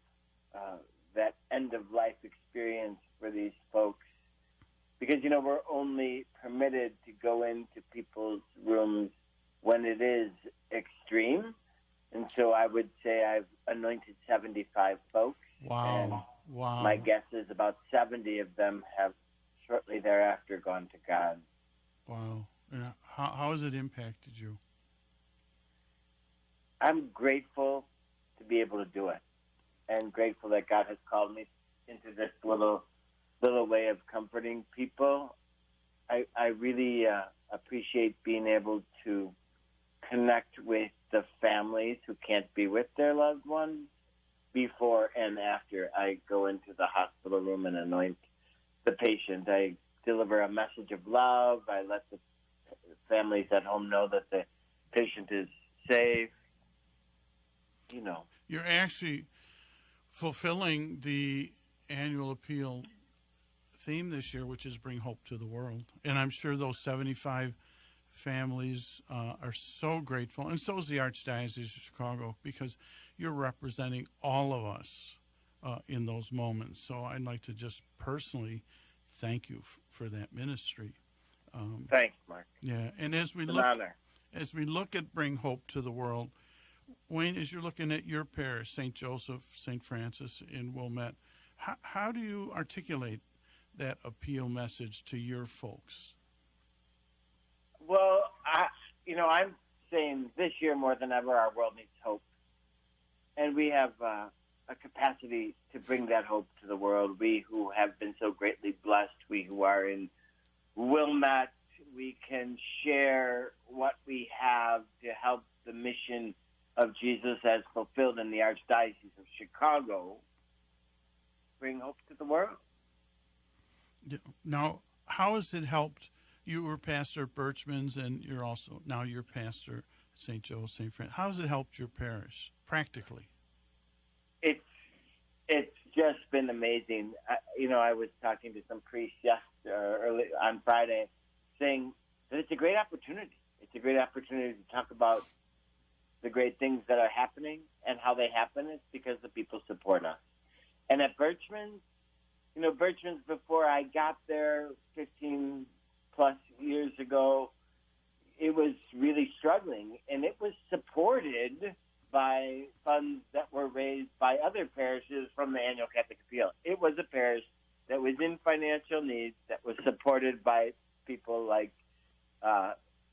that end-of-life experience for these folks. Because, we're only permitted to go into people's rooms when it is extreme. And so I would say I've anointed 75 folks. Wow. And Wow. my guess is about 70 of them have shortly thereafter gone to God. Wow. Yeah. How has it impacted you? I'm grateful to be able to do it, and grateful that God has called me into this little way of comforting people. I really appreciate being able to connect with the families who can't be with their loved ones before and after I go into the hospital room and anoint the patient. I deliver a message of love. I let the families at home know that the patient is safe. You're actually fulfilling the annual appeal theme this year, which is Bring Hope to the World. And I'm sure those 75 families are so grateful, and so is the Archdiocese of Chicago, because you're representing all of us in those moments. So I'd like to just personally thank you for that ministry. Thanks, Mark. Yeah, and as we It's an look honor. at Bring Hope to the World, Wayne, as you're looking at your parish, St. Joseph, St. Francis in Wilmette, how do you articulate that appeal message to your folks? Well, I'm saying this year more than ever, our world needs hope. And we have a capacity to bring that hope to the world. We who have been so greatly blessed, we who are in Wilmette, we can share what we have to help the mission of Jesus as fulfilled in the Archdiocese of Chicago bring hope to the world. Now, how has it helped? You were pastor at Birchman's, and you're also now you're pastor at St. Joe, St. Francis. How has it helped your parish practically? It's just been amazing. I was talking to some priests early on Friday, saying that it's a great opportunity. It's a great opportunity to talk about the great things that are happening and how they happen. It's because the people support us. And at Birchman's, Birchman's, before I got there 15 plus years ago, it was really struggling, and it was supported by funds that were raised by other parishes from the annual Catholic Appeal. It was a parish that was in financial need, that was supported by people like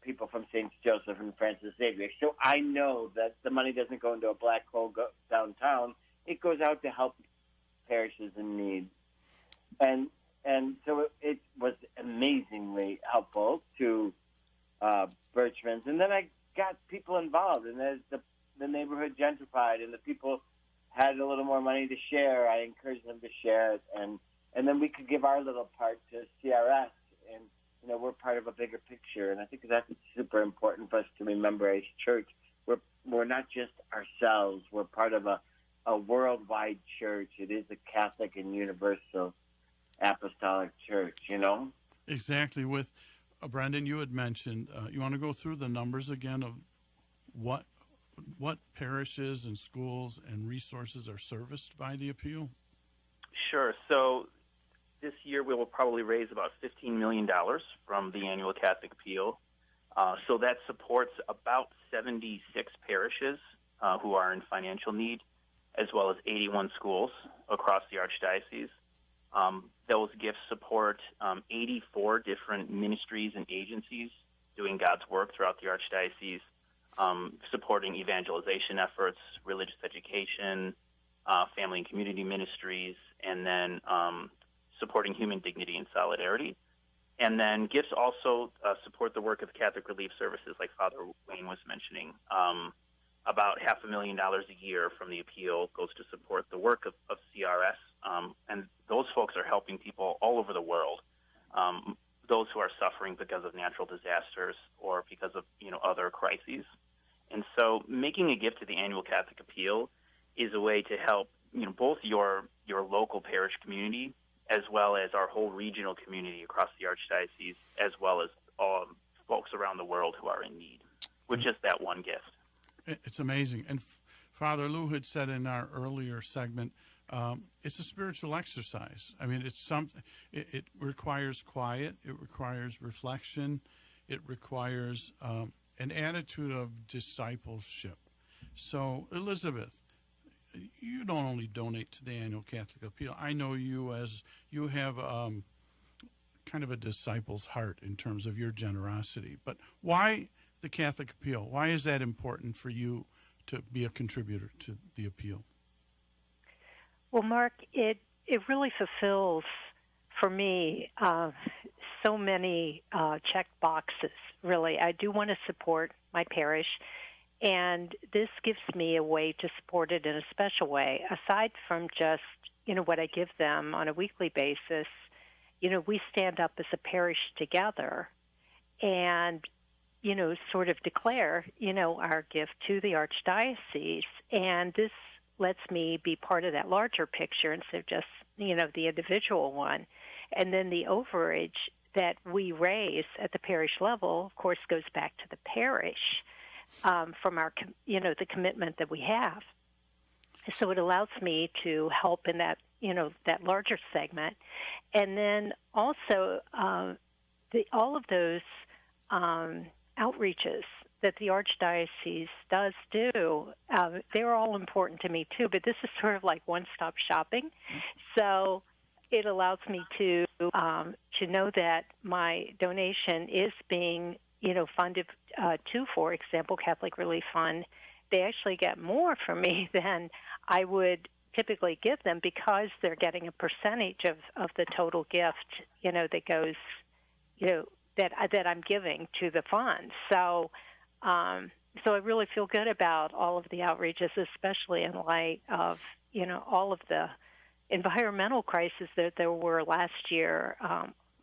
people from St. Joseph and Francis Xavier. So I know that the money doesn't go into a black hole downtown. It goes out to help parishes in need. And so it was amazingly helpful to Birchman's. And then I got people involved, and as the neighborhood gentrified and the people had a little more money to share, I encouraged them to share it. And then we could give our little part to CRS. And, we're part of a bigger picture. And I think that's super important for us to remember as church. We're not just ourselves. We're part of a worldwide church. It is a Catholic and universal apostolic church, Exactly. With Brendan, you had mentioned, you want to go through the numbers again of what parishes and schools and resources are serviced by the appeal? Sure. So this year we will probably raise about $15 million from the annual Catholic Appeal. So that supports about 76 parishes who are in financial need, as well as 81 schools across the Archdiocese. Those gifts support 84 different ministries and agencies doing God's work throughout the Archdiocese, supporting evangelization efforts, religious education, family and community ministries, and then supporting human dignity and solidarity. And then gifts also support the work of Catholic Relief Services, like Father Wayne was mentioning. About $500,000 a year from the appeal goes to support the work of CRS, and those folks are helping people all over the world. Those who are suffering because of natural disasters or because of other crises. And so making a gift to the annual Catholic Appeal is a way to help both your local parish community as well as our whole regional community across the Archdiocese, as well as folks around the world who are in need with just that one gift. It's amazing. And Father Lou had said in our earlier segment, it's a spiritual exercise. I mean, it's something. It requires quiet. It requires reflection. It requires an attitude of discipleship. So, Elizabeth, you don't only donate to the annual Catholic Appeal. I know you as you have kind of a disciple's heart in terms of your generosity. But why the Catholic Appeal? Why is that important for you to be a contributor to the appeal? Well, Mark, it really fulfills for me so many check boxes, really. I do want to support my parish, and this gives me a way to support it in a special way. Aside from just, what I give them on a weekly basis, we stand up as a parish together and, sort of declare, our gift to the Archdiocese. And this lets me be part of that larger picture instead of just, the individual one. And then the overage that we raise at the parish level, of course, goes back to the parish from our, the commitment that we have. So it allows me to help in that, that larger segment. And then also all of those outreaches that the Archdiocese does do, they're all important to me too, but this is sort of like one-stop shopping. So it allows me to know that my donation is being, funded to, for example, Catholic Relief Fund. They actually get more from me than I would typically give them because they're getting a percentage of the total gift, that goes, that I'm giving to the fund. So I really feel good about all of the outreaches, especially in light of, all of the environmental crises that there were last year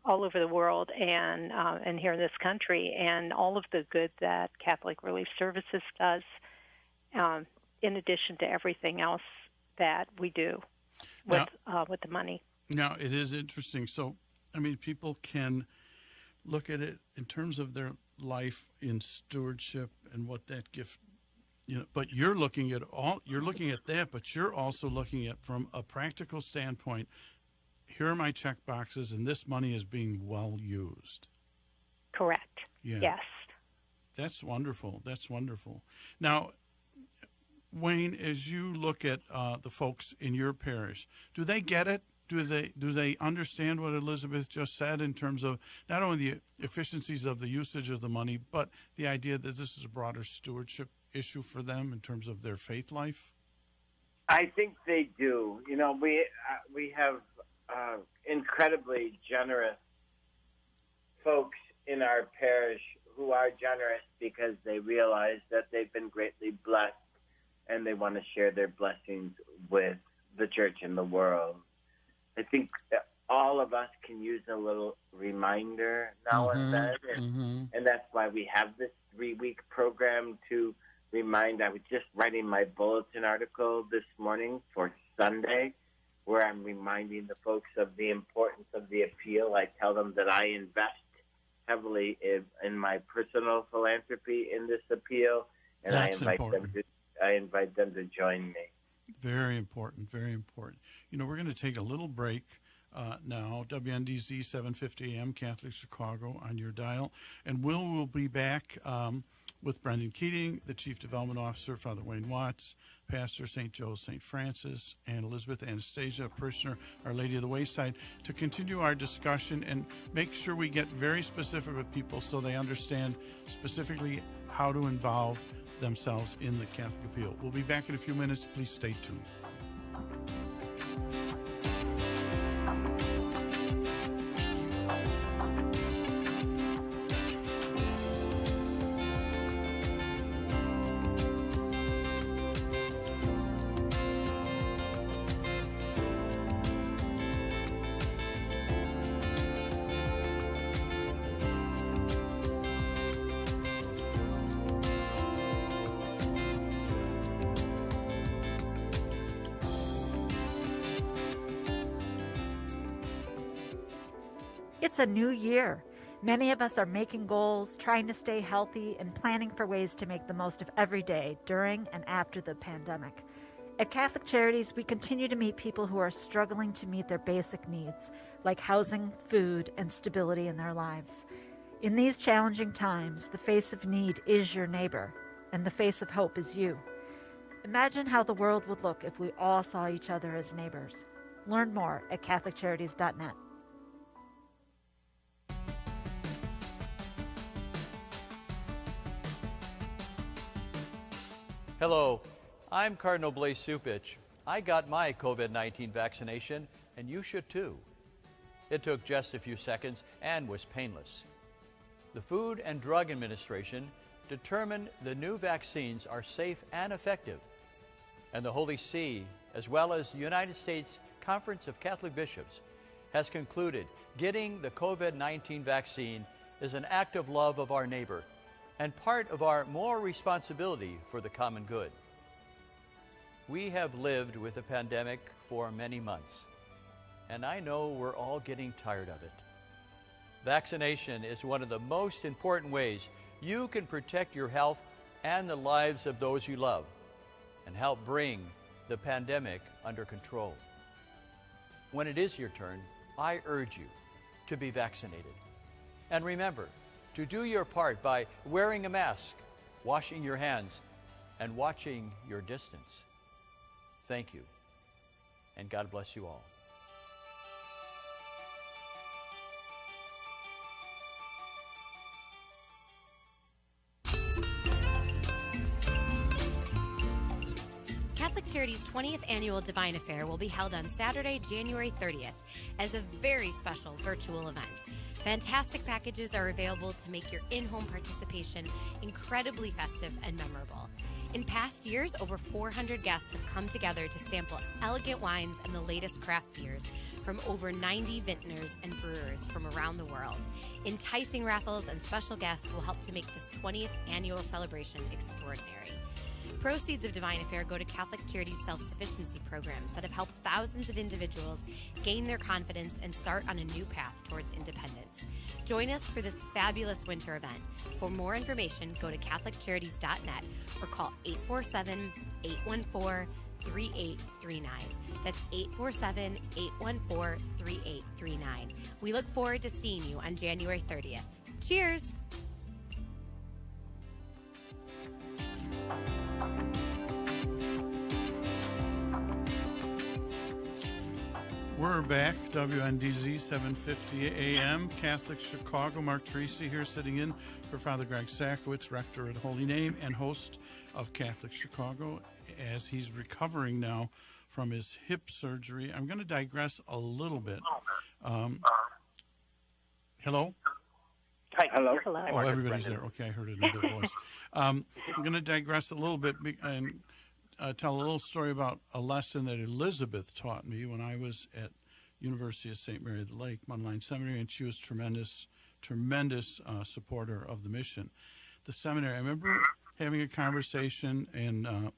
all over the world and here in this country, and all of the good that Catholic Relief Services does, in addition to everything else that we do with the money. Now, it is interesting. So, people can look at it in terms of their life in stewardship and what that gift, but you're looking at that, but you're also looking at from a practical standpoint, here are my check boxes and this money is being well used. Correct. Yeah. Yes. That's wonderful. That's wonderful. Now, Wayne, as you look at the folks in your parish, do they get it? Do they understand what Elizabeth just said in terms of not only the efficiencies of the usage of the money, but the idea that this is a broader stewardship issue for them in terms of their faith life? I think they do. We have incredibly generous folks in our parish who are generous because they realize that they've been greatly blessed and they want to share their blessings with the church and the world. I think that all of us can use a little reminder now and then, and that's why we have this 3-week program to remind. I was just writing my bulletin article this morning for Sunday, where I'm reminding the folks of the importance of the appeal. I tell them that I invest heavily in my personal philanthropy in this appeal, and I invite them to join me. Very important, very important. We're going to take a little break now. WNDZ 750 AM, Catholic Chicago on your dial. And we'll be back with Brendan Keating, the Chief Development Officer, Father Wayne Watts, Pastor St. Joe St. Francis, and Elizabeth Anastasia, Parishioner, Our Lady of the Wayside, to continue our discussion and make sure we get very specific with people so they understand specifically how to involve themselves in the Catholic Appeal. We'll be back in a few minutes. Please stay tuned. It's a new year. Many of us are making goals, trying to stay healthy, and planning for ways to make the most of every day during and after the pandemic. At Catholic Charities, we continue to meet people who are struggling to meet their basic needs, like housing, food, and stability in their lives. In these challenging times, the face of need is your neighbor, and the face of hope is you. Imagine how the world would look if we all saw each other as neighbors. Learn more at CatholicCharities.net. Hello, I'm Cardinal Blaise Supich. I got my COVID-19 vaccination, and you should too. It took just a few seconds and was painless. The Food and Drug Administration determined the new vaccines are safe and effective, and the Holy See, as well as the United States Conference of Catholic Bishops, has concluded getting the COVID-19 vaccine is an act of love of our neighbor and part of our moral responsibility for the common good. We have lived with the pandemic for many months, and I know we're all getting tired of it. Vaccination is one of the most important ways you can protect your health and the lives of those you love and help bring the pandemic under control. When it is your turn, I urge you to be vaccinated. And remember to do your part by wearing a mask, washing your hands, and watching your distance. Thank you, and God bless you all. Catholic Charities' 20th Annual Divine Affair will be held on Saturday, January 30th, as a very special virtual event. Fantastic packages are available to make your in-home participation incredibly festive and memorable. In past years, over 400 guests have come together to sample elegant wines and the latest craft beers from over 90 vintners and brewers from around the world. Enticing raffles and special guests will help to make this 20th annual celebration extraordinary. Proceeds of Divine Affair go to Catholic Charities self-sufficiency programs that have helped thousands of individuals gain their confidence and start on a new path towards independence. Join us for this fabulous winter event. For more information, go to CatholicCharities.net or call 847-814-3839. That's 847-814-3839. We look forward to seeing you on January 30th. Cheers! We're back, WNDZ 750 AM, Catholic Chicago. Mark Teresi here sitting in for Father Greg Sakowicz, rector at Holy Name and host of Catholic Chicago, as he's recovering now from his hip surgery. I'm going to digress a little bit. Hello? Hi, hello. Hello. Oh, everybody's there. Okay, I heard another voice. I'm going to digress a little bit and tell a little story about a lesson that Elizabeth taught me when I was at University of St. Mary of the Lake, Mundelein Seminary, and she was tremendous supporter of the mission. The seminary, I remember having a conversation, and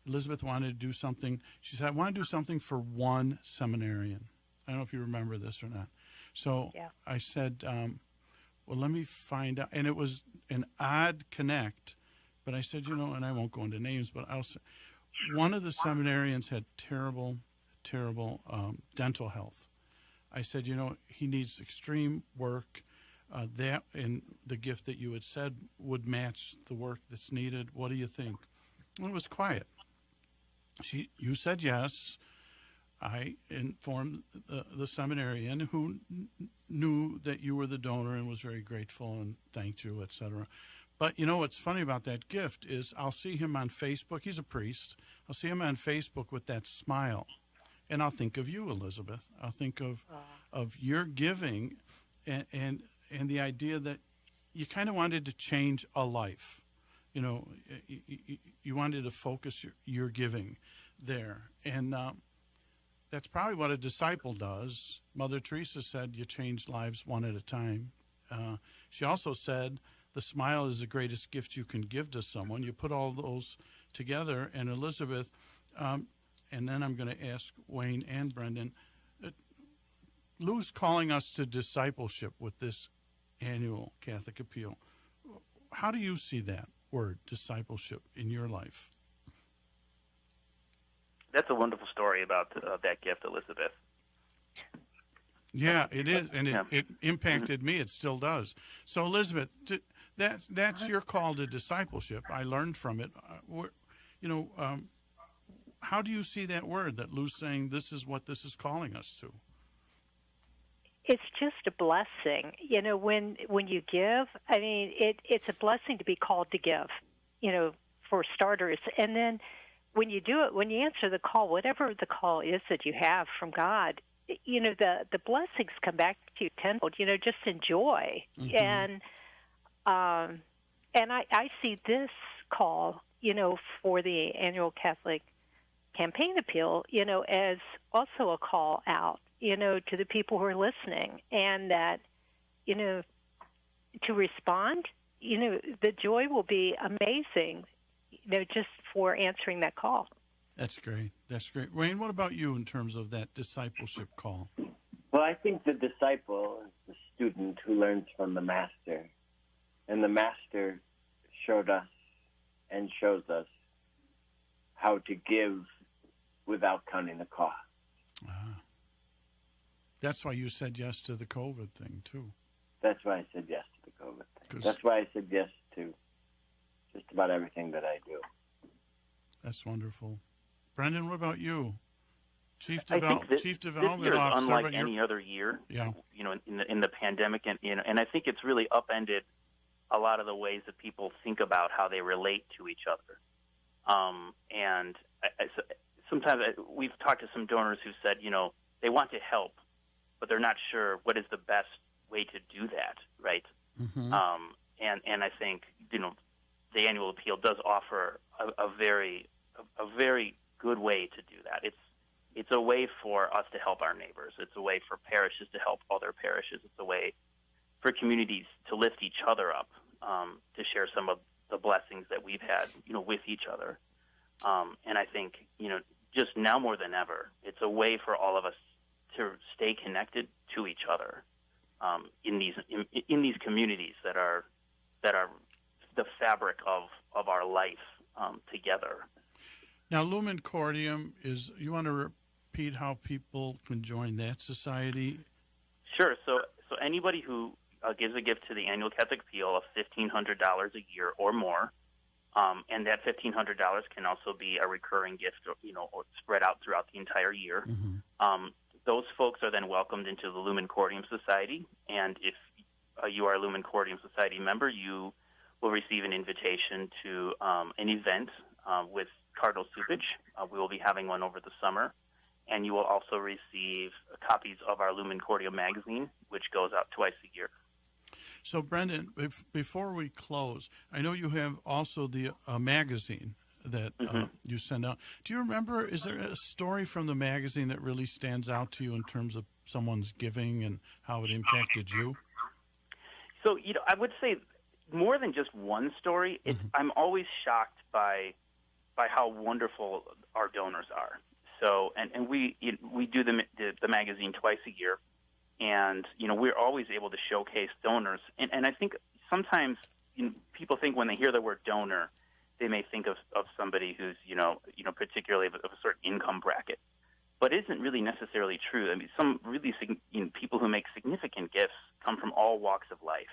Elizabeth wanted to do something. She said, I want to do something for one seminarian. I don't know if you remember this or not. So yeah. I said, well, let me find out. And it was an odd connect, but I said, and I won't go into names, but I'll say, one of the seminarians had terrible dental health. I said, he needs extreme work. That and the gift that you had said would match the work that's needed. What do you think? And it was quiet. You said yes. I informed the seminarian, who knew that you were the donor and was very grateful and thanked you, etc. But what's funny about that gift is I'll see him on Facebook. He's a priest. I'll see him on Facebook with that smile, and I'll think of you, Elizabeth. I'll think of your giving, and the idea that you kind of wanted to change a life. You wanted to focus your giving there, and that's probably what a disciple does. Mother Teresa said, "You change lives one at a time." She also said, the smile is the greatest gift you can give to someone. You put all those together, and Elizabeth, and then I'm going to ask Wayne and Brendan, Lou's calling us to discipleship with this annual Catholic Appeal. How do you see that word, discipleship, in your life? That's a wonderful story about that gift, Elizabeth. Yeah, it is, and it impacted me. It still does. So, Elizabeth, that's your call to discipleship. I learned from it. How do you see that word that Lou's saying this is what this is calling us to? It's just a blessing. When you give, I mean, it's a blessing to be called to give, for starters. And then when you do it, when you answer the call, whatever the call is that you have from God, the blessings come back to you tenfold. Just enjoy. Mm-hmm. And I see this call, for the annual Catholic campaign appeal, as also a call out, to the people who are listening, and that, to respond, the joy will be amazing, just for answering that call. That's great. That's great. Wayne, what about you in terms of that discipleship call? Well, I think the disciple is the student who learns from the master. And the master showed us and shows us how to give without counting the cost. That's why you said yes to the COVID thing, too. That's why I said yes to the COVID thing. That's why I said yes to just about everything that I do. That's wonderful. Brendan, what about you? Chief Development Officer. This year is unlike any other year. Yeah. In the pandemic, and I think it's really upended a lot of the ways that people think about how they relate to each other. And sometimes we've talked to some donors who said, they want to help, but they're not sure what is the best way to do that, right? Mm-hmm. And I think the annual appeal does offer a very good way to do that. It's a way for us to help our neighbors. It's a way for parishes to help other parishes. It's a way for communities to lift each other up, to share some of the blessings that we've had, with each other. And I think, just now more than ever, it's a way for all of us to stay connected to each other in these communities that are the fabric of our life together. Now, Lumen Cordium you want to repeat how people can join that society? Sure. So anybody who gives a gift to the annual Catholic Appeal of $1,500 a year or more, and that $1,500 can also be a recurring gift, or spread out throughout the entire year. Mm-hmm. Those folks are then welcomed into the Lumen Cordium Society, and if you are a Lumen Cordium Society member, you will receive an invitation to an event with Cardinal Supich. We will be having one over the summer, and you will also receive copies of our Lumen Cordium magazine, which goes out twice a year. So, Brendan, before we close, I know you have also the magazine that you send out. Do you remember, is there a story from the magazine that really stands out to you in terms of someone's giving and how it impacted you? So, I would say more than just one story. I'm always shocked by how wonderful our donors are. So, and we do the magazine twice a year. And, we're always able to showcase donors. And I think sometimes people think when they hear the word donor, they may think of somebody who's, particularly of a certain income bracket. But it isn't really necessarily true. I mean, some really people who make significant gifts come from all walks of life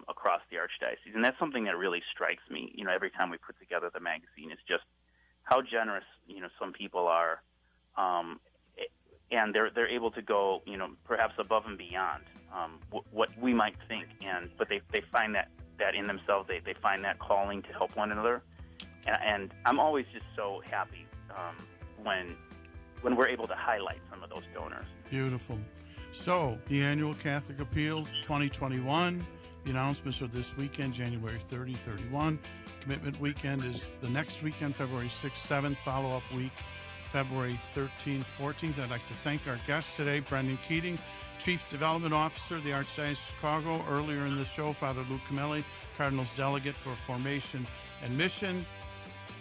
across the Archdiocese. And that's something that really strikes me, every time we put together the magazine, is just how generous, some people are. And they're able to go, perhaps above and beyond what we might think. But they find that in themselves, they find that calling to help one another. And I'm always just so happy when we're able to highlight some of those donors. Beautiful. So the Annual Catholic Appeal 2021, the announcements are this weekend, January 30, 31. Commitment weekend is the next weekend, February 6th, 7th. Follow-up week, February 13th, 14th. I'd like to thank our guest today, Brendan Keating, Chief Development Officer of the Archdiocese of Chicago. Earlier in the show, Father Luke Cameli, Cardinal's Delegate for Formation and Mission.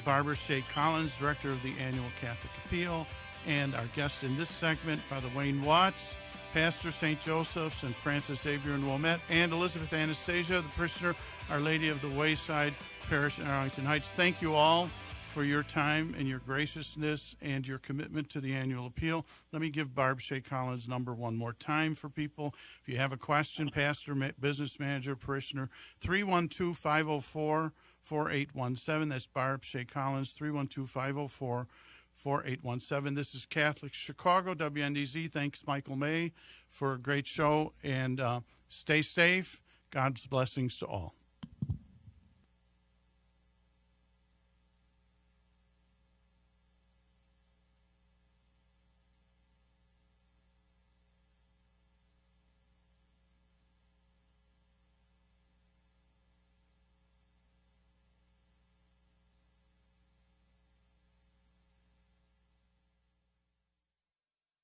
Barbara Shea Collins, Director of the Annual Catholic Appeal. And our guest in this segment, Father Wayne Watts, Pastor St. Joseph's and Francis Xavier in Wilmette, and Elizabeth Anastasia, the parishioner, Our Lady of the Wayside Parish in Arlington Heights. Thank you all for your time and your graciousness and your commitment to the annual appeal. Let me give Barb Shea Collins' number one more time for people. If you have a question, pastor, business manager, parishioner, 312-504-4817. That's Barb Shea Collins, 312-504-4817. This is Catholic Chicago, WNDZ. Thanks, Michael May, for a great show. And stay safe. God's blessings to all.